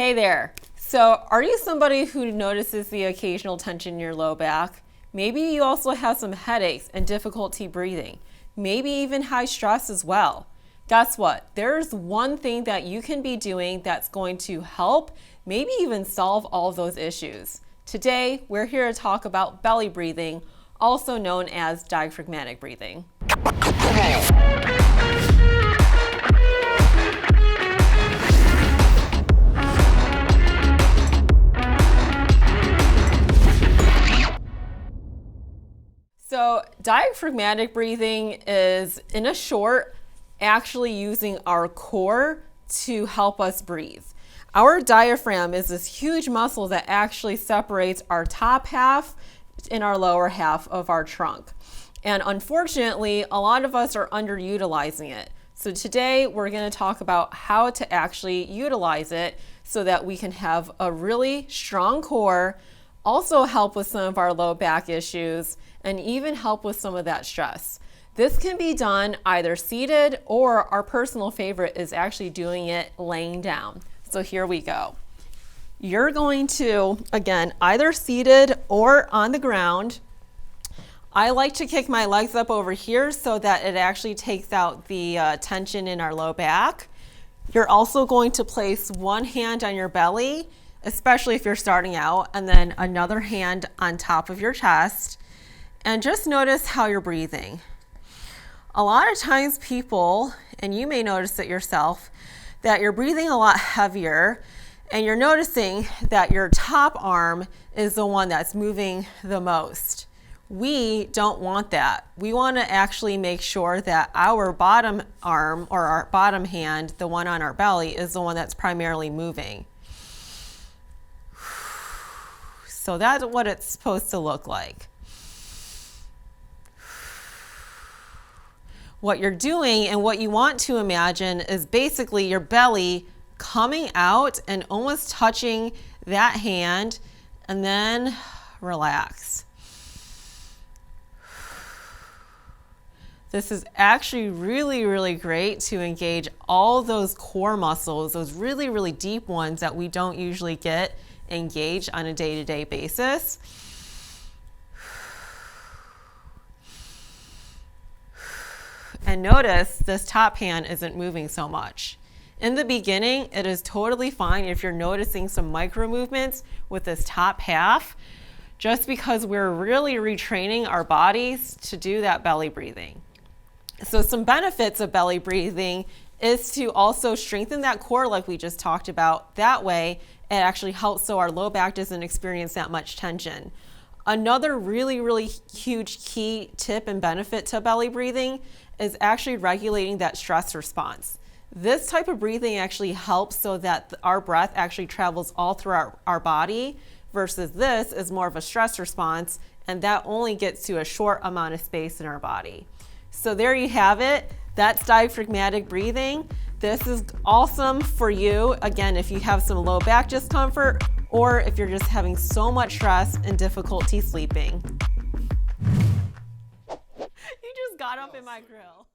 Hey there. So are you somebody who notices the occasional tension in your low back? Maybe you also have some headaches and difficulty breathing. Maybe even high stress as well. Guess what? There's one thing that you can be doing that's going to help, maybe even solve all of those issues. Today, we're here to talk about belly breathing, also known as diaphragmatic breathing. So diaphragmatic breathing is, in a short, actually using our core to help us breathe. Our diaphragm is this huge muscle that actually separates our top half and our lower half of our trunk. And unfortunately, a lot of us are underutilizing it. So today we're going to talk about how to actually utilize it so that we can have a really strong core, also help with some of our low back issues, and even help with some of that stress. This can be done either seated, or our personal favorite is actually doing it laying down. So here we go. You're going to, again, either seated or on the ground. I like to kick my legs up over here so that it actually takes out the tension in our low back. You're also going to place one hand on your belly, especially if you're starting out, and then another hand on top of your chest. And just notice how you're breathing. A lot of times people, and you may notice it yourself, that you're breathing a lot heavier, and you're noticing that your top arm is the one that's moving the most. We don't want that. We want to actually make sure that our bottom arm, or our bottom hand, the one on our belly, is the one that's primarily moving. So that's what it's supposed to look like. What you're doing and what you want to imagine is basically your belly coming out and almost touching that hand, and then relax. This is actually really, really great to engage all those core muscles, those really, really deep ones that we don't usually get engaged on a day-to-day basis. And notice this top hand isn't moving so much. In the beginning, it is totally fine if you're noticing some micro movements with this top half, just because we're really retraining our bodies to do that belly breathing. So some benefits of belly breathing is to also strengthen that core like we just talked about. That way, it actually helps so our low back doesn't experience that much tension. Another really, really huge key tip and benefit to belly breathing is actually regulating that stress response. This type of breathing actually helps so that our breath actually travels all through our body, versus this is more of a stress response, and that only gets to a short amount of space in our body. So there you have it. That's diaphragmatic breathing. This is awesome for you, again, if you have some low back discomfort, or if you're just having so much stress and difficulty sleeping. You just got up in my grill.